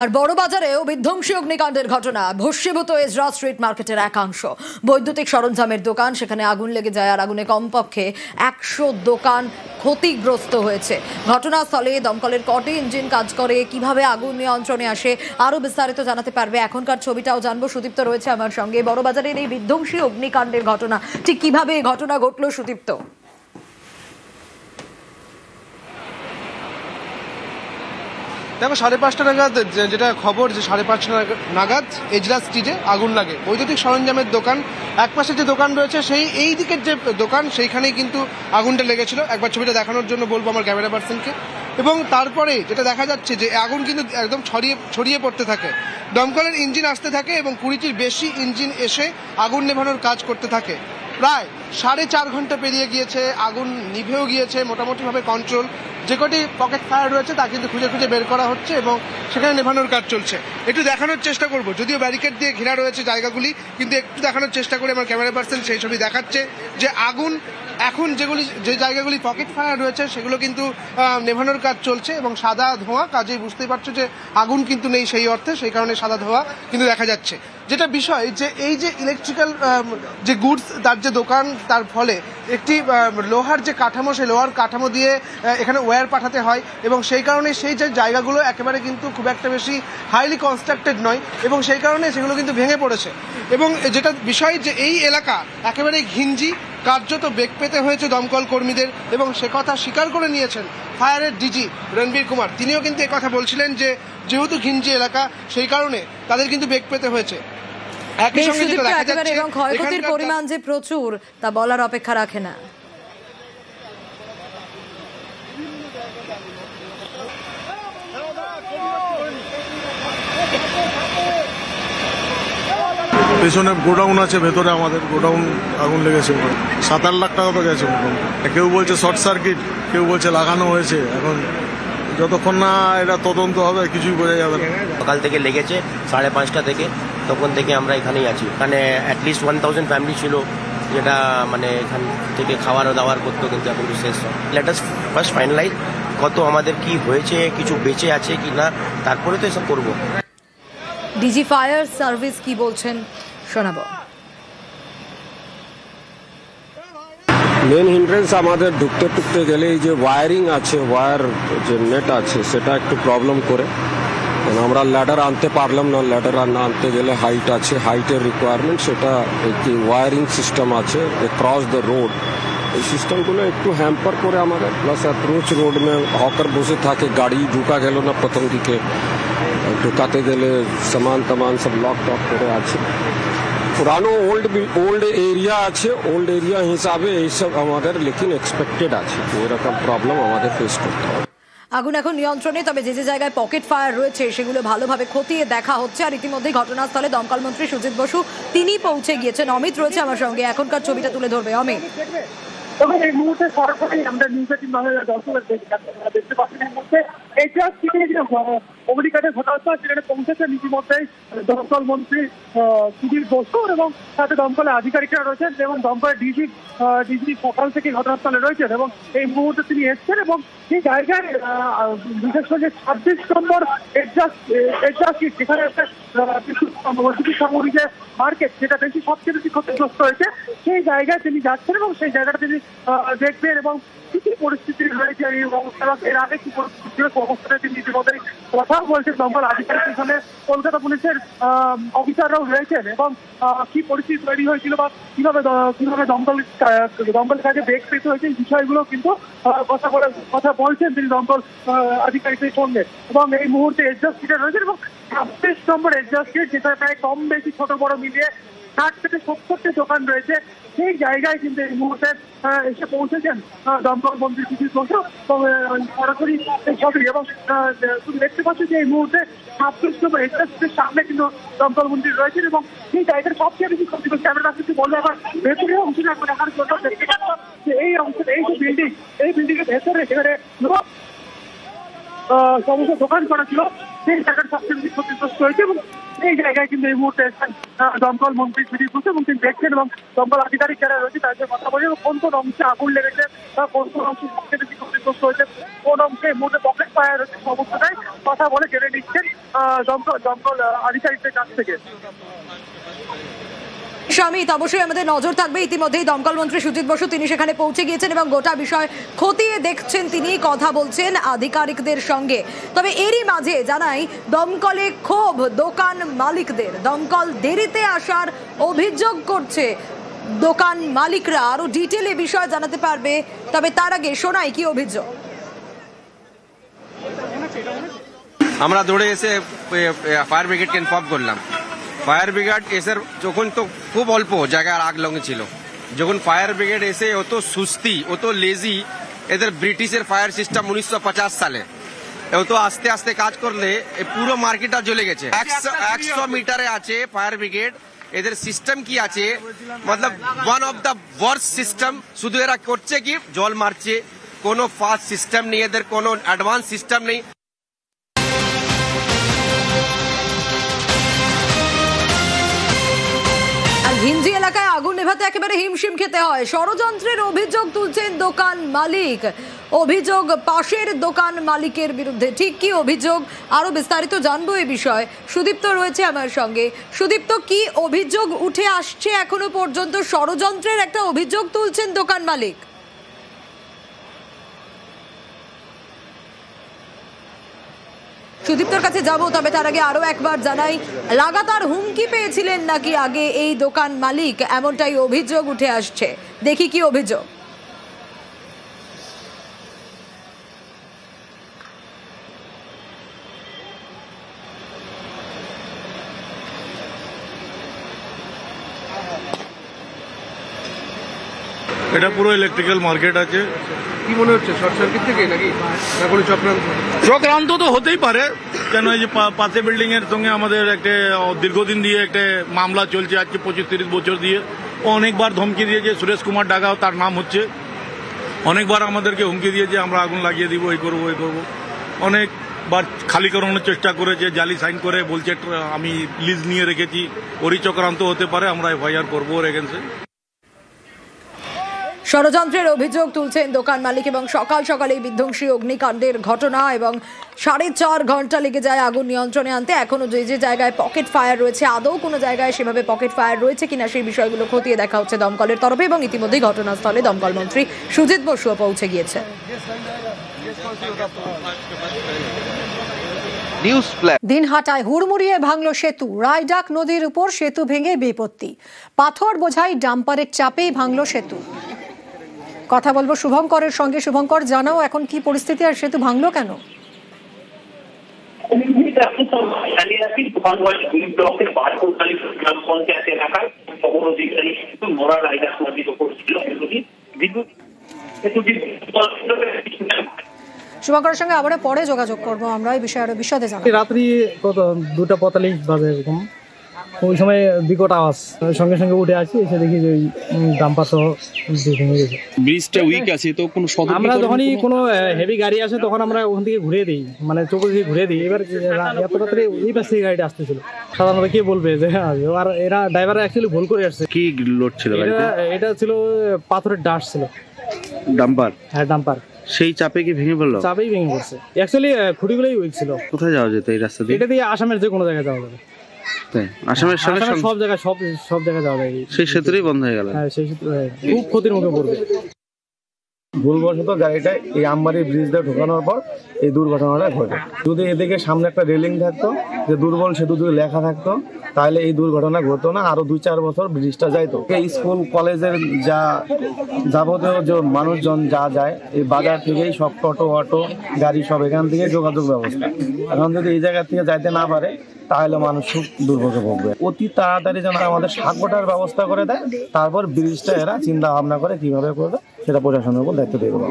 আর বড়বাজারেও বিধ্বংসী অগ্নিকাণ্ডের ঘটনা। ভস্মীভূত এজরা স্ট্রিট মার্কেটের একাংশ, বৈদ্যুতিক সরঞ্জামের দোকান, সেখানে আগুন লেগে যায় আর আগুনে কমপক্ষে 100 দোকান ক্ষতিগ্রস্ত হয়েছে। ঘটনাস্থলে দমকলের কটি ইঞ্জিন কাজ করে, কিভাবে আগুন নিয়ন্ত্রণে আসে, আরো বিস্তারিত জানাতে পারবে। এখনকার ছবিটাও জানবো, সুদীপ্ত রয়েছে আমার সঙ্গে। বড়বাজারের এই বিধ্বংসী অগ্নিকাণ্ডের ঘটনা ঠিক কিভাবে এই ঘটনা ঘটলো, সুদীপ্ত? দেখো, 5:30 নাগাদ যেটা খবর, যে 5:30 নাগাদ এজরা স্ট্রিটে আগুন লাগে। বৈদ্যুতিক সরঞ্জামের দোকান, একপাশে যে দোকান রয়েছে সেই এই দিকের যে দোকান, সেইখানেই কিন্তু আগুনটা লেগেছিল। একবার ছবিটা দেখানোর জন্য বলবো আমার ক্যামেরা পার্সনকে। এবং তারপরে যেটা দেখা যাচ্ছে যে আগুন কিন্তু একদম ছড়িয়ে পড়তে থাকে। দমকলের ইঞ্জিন আসতে থাকে এবং 20টির বেশি ইঞ্জিন এসে আগুন নেভানোর কাজ করতে থাকে। প্রায় 4.5 ঘন্টা পেরিয়ে গিয়েছে, আগুন নিভেও গিয়েছে মোটামুটিভাবে কন্ট্রোল। যে কটি পকেট ফায়ার রয়েছে তা কিন্তু খুঁজে খুঁজে বের করা হচ্ছে এবং সেখানে নেভানোর কাজ চলছে। একটু দেখানোর চেষ্টা করব, যদিও ব্যারিকেড দিয়ে ঘেরা রয়েছে জায়গাগুলি, কিন্তু একটু দেখানোর চেষ্টা করে আমার ক্যামেরা পার্সন সেই ছবি দেখাচ্ছে যে আগুন এখন যে জায়গাগুলি পকেট ফায়ার রয়েছে সেগুলো কিন্তু নেভানোর কাজ চলছে এবং সাদা ধোঁয়া, কাজেই বুঝতেই পারছো যে আগুন কিন্তু নেই সেই অর্থে, সেই কারণে সাদা ধোঁয়া কিন্তু দেখা যাচ্ছে। যেটা বিষয় যে এই যে ইলেকট্রিক্যাল যে গুডস, তার যে দোকান, তার ফলে একটি লোহার যে কাঠামো, সেই লোহার কাঠামো দিয়ে এখানে ওয়্যার পাঠাতে হয় এবং সেই কারণে সেই যে জায়গাগুলো একেবারে কিন্তু খুব একটা বেশি হাইলি কনস্ট্রাক্টেড নয় এবং সেই কারণে সেগুলো কিন্তু ভেঙে পড়েছে। এবং যেটা বিষয় যে এই এলাকা একেবারে ঘিঞ্জি, কার্যত বেগ পেতে হয়েছে দমকল কর্মীদের এবং সে কথা স্বীকার করে নিয়েছেন ফায়ারের ডিজি রণবীর কুমার। তিনিও কিন্তু একথা বলছিলেন যে যেহেতু ঘিঞ্জি এলাকা, সেই কারণে তাদের কিন্তু বেগ পেতে হয়েছে। একই সঙ্গে যেটা দেখা যাচ্ছে এবং ক্ষয়ক্ষতির পরিমাণ যে প্রচুর, তা বলার অপেক্ষা রাখে না। পেছনে গোডাউন আছে, ভেতরে আমাদের গোডাউন আগুন লেগেছে। 7-8 লাখ টাকা তো গেছে। কেউ বলছে শর্ট সার্কিট, কেউ বলছে লাগানো হয়েছে। এখন যতক্ষণ না এটা তদন্ত হবে কিছুই বোঝা যাবে না। সকাল থেকে লেগেছে 5:30 থেকে, তখন থেকে আমরা এখানেই আছি। এখানে অ্যাটলিস্ট 1000 ফ্যামিলি ছিল, যেটা মানে এখান থেকে খাওয়ার দাওয়ার করতো, কিন্তু এখন শেষ। লেট আস ফার্স্ট ফাইনালাইজ কত আমাদের কি হয়েছে, কিছু বেঁচে আছে কি না, তারপরে তো এসব করবো। ডিজি ফায়ার সার্ভিস কি বলছেন শোনাবো। মেন হিন্ড্রেন্স আমাদের ঢুকতে গেলে এই যে ওয়ারিং আছে, ওয়্যার যে নেট আছে, সেটা একটু প্রবলেম করে। আমরা ল্যাডার আনতে পারলাম না। ল্যাডার না আনতে গেলে হাইট আছে, হাইটের রিকোয়ারমেন্ট, সেটা একটি ওয়ারিং সিস্টেম আছে ক্রস দ্য রোড। এই সিস্টেমগুলো একটু হ্যাম্পার করে আমাদের। প্লাস অ্যাপ্রোচ রোড মে হকার বসে থাকে, গাড়ি ঢুকা গেল না প্রথম দিকে। ঢুকাতে গেলে সামান সব লক টক করে আছে। পুরানো ওল্ড এরিয়া আছে, ওল্ড এরিয়া হিসাবে এইসব আমাদের লেকিন এক্সপেক্টেড আছে এরকম প্রবলেম আমাদের ফেস করতে হবে। আগুন এখন নিয়ন্ত্রণে, তবে যে জায়গায় পকেট ফায়ার রয়েছে সেগুলো ভালোভাবে খতিয়ে দেখা হচ্ছে। আর ইতিমধ্যেই ঘটনাস্থলে দমকল মন্ত্রী সুজিত বসু তিনি পৌঁছে গিয়েছেন। অমিত রয়েছে আমার সঙ্গে, এখনকার ছবিটা তুলে ধরবে অমিত। তবে এই মুহূর্তে সরাসরি আমরা নিউজ 18 বাংলার দর্শকরা দেখতে পাচ্ছেন এই মুহূর্তে এইটা যে অগ্নিকাণ্ডের ঘটনাস্থল সেখানে পৌঁছেছেন ইতিমধ্যেই দমকল মন্ত্রী সুধীর বসু এবং সাথে দমকলের আধিকারিকরা রয়েছেন এবং দমকলের ডিজি সকাল থেকে ঘটনাস্থলে রয়েছেন এবং এই মুহূর্তে তিনি এসছেন এবং সেই জায়গায় বিশেষ করে 26 নম্বর এডজাস্ট যেখানে একটা বৈদ্যুতিক সামগ্রীর মার্কেট, যেটা সবচেয়ে বেশি ক্ষতিগ্রস্ত হয়েছে, সেই জায়গায় তিনি যাচ্ছেন এবং সেই জায়গাটা তিনি দেখবেন এবং কি কি পরিস্থিতি রয়েছে এই অবস্থা, এর আগে কি পরিস্থিতি অবস্থাটা তিনি ইতিমধ্যে কথা বলছেন। দমকল আধিকারিক এখানে কলকাতা পুলিশের অফিসাররাও রয়েছেন এবং কি পরিস্থিতি তৈরি হয়েছিল বা কিভাবে দমকল কাজে বেগ পেতে হয়েছে, এই বিষয়গুলো কিন্তু কথা বলছেন তিনি দমকল আধিকারিকদের সঙ্গে। এবং এই মুহূর্তে এডজাস্ট স্ট্রিটে রয়েছেন এবং 26 নম্বর এডজাস্ট স্ট্রিট, যেটা প্রায় কম বেশি ছোট বড় মিলিয়ে 60 থেকে 70টি দোকান রয়েছে, সেই জায়গায় কিন্তু এই মুহূর্তে এসে পৌঁছেছেন দমকল মন্ত্রী সুজিত বসু এবং সরাসরি ছবি। এবং তুমি দেখতে পাচ্ছ যে এই মুহূর্তে 26 নম্বর এডজাস্টের সামনে কিন্তু দমকল মন্ত্রী রয়েছেন এবং সেই জায়গাটা সবচেয়ে বেশি ক্ষতিগ্রস্ত। ক্যামেরা কিন্তু বলবো আবার ভেতরের অংশটা এখন দেখার জন্য দেখতে পাচ্ছ যে এই অংশটা, এই যে বিল্ডিং, এই বিল্ডিং এর ভেতরে যেখানে সমস্ত দোকান করা ছিল, সেই জায়গাটা সবচেয়ে বেশি ক্ষতিগ্রস্ত হয়েছে এবং এই জায়গায় কিন্তু এই মুহূর্তে দমকল মন্ত্রী সুদীপ ঘোষ এবং তিনি দেখছেন এবং দমকল আধিকারিক যারা রয়েছে তাদের কথা বলে কোন কোন অংশে আগুন লেগেছে বা কোন কোন অংশে সবচেয়ে বেশি ক্ষতিগ্রস্ত হয়েছে, কোন অংশে এই মুহূর্তে পকেট ফায়ার হচ্ছে, সমস্তটাই কথা বলে জেনে নিচ্ছেন দমকল আধিকারিকদের কাছ থেকে। শামিত, অবশ্যই আমাদের নজর থাকবে। ইতিমধ্যেই দমকল মন্ত্রী সুজিত বসু তিনি সেখানে পৌঁছে গিয়েছেন এবং গোটা বিষয় খতিয়ে দেখছেন, তিনি কথা বলছেন আধিকারিকদের সঙ্গে। তবে এরই মাঝে জানাই দমকলে ক্ষোভ দোকান মালিকদের, দমকল দেরিতে আসার অভিযোগ করছে দোকান মালিকরা। আরো ডিটেলে বিষয় জানাতে পারবে, তবে তার আগে শোনাই কি অভিযোগ। আমরা দৌড়ে এসে ফায়ার ব্রিগেডকে ইনফর্ম করলাম। ফায়ার ব্রিগেড এসে যখন তো খুব অল্প জায়গায় আগ লেগেছিল, যখন ফায়ার ব্রিগেড এসে অত সুস্তি অত লেজি, এদের ব্রিটিশের ফায়ার সিস্টেম 1950 সালে, অত আস্তে আস্তে কাজ করলে পুরো মার্কেটটা জ্বলে গেছে। 100 মিটারে আছে ফায়ার ব্রিগেড, এদের সিস্টেম কি আছে, মতলব one of the worst system. শুধু এরা করছে কি জল মারছে, কোনো ফাস্ট সিস্টেম নেই, এদের কোনো অ্যাডভান্স সিস্টেম নেই। ঘিঞ্জি এলাকায় আগুন নেভাতে একেবারে হিমশিম খেতে হয়। ষড়যন্ত্রের অভিযোগ তুলছেন দোকান মালিক। অভিযোগ পাশের দোকান মালিকের বিরুদ্ধে। ঠিক কি অভিযোগ, আরো বিস্তারিত জানবো এই বিষয়ে। সুদীপ্ত রয়েছে আমার সঙ্গে। সুদীপ্ত, কি অভিযোগ উঠে আসছে এখনো পর্যন্ত? ষড়যন্ত্রের একটা অভিযোগ তুলছেন দোকান মালিক। সুদীপ্তর কাছে যাব, তবে তার আগে আরো একবার জানাই, লাগাতার হুমকি পেয়েছিলেন নাকি আগে এই দোকান মালিক, এমনটাই অভিযোগ উঠে আসছে। দেখি কি অভিযোগ। এটা পুরো ইলেকট্রিক্যাল মার্কেট আছে। কি মনে হচ্ছে, শর্ট সার্কিট থেকে নাকি না কোনো চক্রান্ত? চক্রান্ত তো হতেই পারে, কেন এই যে পাশে বিল্ডিং এর সঙ্গে আমাদের একটা দীর্ঘদিন দিয়ে একটা মামলা চলছে, আজকে 25-30 বছর দিয়ে। ও অনেকবার ধমকি দিয়েছে, সুরেশ কুমার ডাগাও তার নাম হচ্ছে, অনেকবার আমাদেরকে হুমকি দিয়েছে আমরা আগুন লাগিয়ে দিব, এই করবো এই করবো। অনেকবার খালি করানোর চেষ্টা করেছে, জালি সাইন করে বলছে আমি লিজ নিয়ে রেখেছি। ওরই চক্রান্ত হতে পারে, আমরা এফআইআর করবো ওর এগেন্সে। ষড়যন্ত্রের অভিযোগ তুলছেন দোকান মালিক এবং সকাল সকালে বিধ্বংসী অগ্নিকাণ্ডের ঘটনা এবং 4.5 ঘন্টা লেগে যায় আগুন নিয়ন্ত্রণে আনতে। এখনো যে যে জায়গায় পকেট ফায়ার রয়েছে, আদৌ কোনো জায়গায় সেভাবে পকেট ফায়ার রয়েছে কিনা সেই বিষয়গুলো খতিয়ে দেখা হচ্ছে দমকলের তরফে এবং ইতিমধ্যেই ঘটনাস্থলে দমকল মন্ত্রী সুজিত বসুও পৌঁছে গিয়েছে। দিনহাটায় হুড়মুড়িয়ে ভাঙল সেতু। রায়ডাক নদীর উপর সেতু ভেঙে বিপত্তি। পাথর বোঝাই ডাম্পারের চাপেই ভাঙল সেতু। কথা বলবো শুভঙ্করের সঙ্গে। শুভঙ্কর, জানাও এখন কি পরিস্থিতি আর সেতু ভাঙলো কেন? শুভঙ্করের সঙ্গে আবার পরে যোগাযোগ করবো আমরা, এই বিষয়ে আরো বিশদে জানাবো। রাত্রি কত 2:45 বাজে এরকম, ওই সময় বিকট আওয়াজ, সঙ্গে সঙ্গে উঠে আসি, এসে দেখি যে ওই ডাম্পার সহ ভেঙে গেছে। ব্রিজটা উইক আছে তো কোনো আমরা যখনই কোনো হেভি গাড়ি আসে তখন আমরা ওখান থেকে ঘুরিয়ে দিই, মানে চোখ দিয়ে ঘুরিয়ে দিই। এবার এত রাত্রে এই পাশ থেকে গাড়িটা আসতেছিল, সাধারণত কে বলবে যে আর এরা ড্রাইভার অ্যাকচুয়ালি ভুল করে আসছে। কি লোড ছিল গাড়িতে? এটা ছিল পাথরের ডাস্ট ছিল, ডাম্পার। হ্যাঁ ডাম্পার। সেই চাপে কি ভেঙে পড়লো? চাপেই ভেঙে পড়ছে। অ্যাকচুয়ালি খুঁটিগুলোই উইক ছিল। কোথায় যাওয়া যেত এই রাস্তা দিয়ে? এটা দিয়ে আসামের যে কোনো জায়গায় যাওয়া যাবে। আসামের সঙ্গে সব জায়গায় সব জায়গায় যাওয়া যায়। সেই সেতুই বন্ধ হয়ে গেল। হ্যাঁ, সেই সেতু খুব ক্ষতির মুখে পড়বে। ভুলবশত গাড়িটা এই আমবাড়ি ব্রিজ দিয়ে ঢোকানোর পর এই দুর্ঘটনাটা ঘটে। যদি এদিকে সামনে একটা রেলিং থাকতো, যে দুর্বল সেতু যদি লেখা থাকতো, তাহলে এই দুর্ঘটনা ঘটতো না। আরো 2-4 বছর ব্রিজটা যাইতো। এই স্কুল কলেজের যা যাবতীয় যে মানুষজন যা যায়, এই বাজার থেকেই সব টোটো অটো গাড়ি সব এখান থেকে যোগাযোগ ব্যবস্থা। এখন যদি এই জায়গা থেকে যাইতে না পারে তাহলে মানুষ খুব দুর্ভোগে ভোগবে। অতি তাড়াতাড়ি যেন আমাদের সাতটার ব্যবস্থা করে দেয়, তারপর ব্রিজটা এরা চিন্তা ভাবনা করে কিভাবে করবে সেটা প্রশাসনের উপর দায়িত্ব দিয়ে দেবো।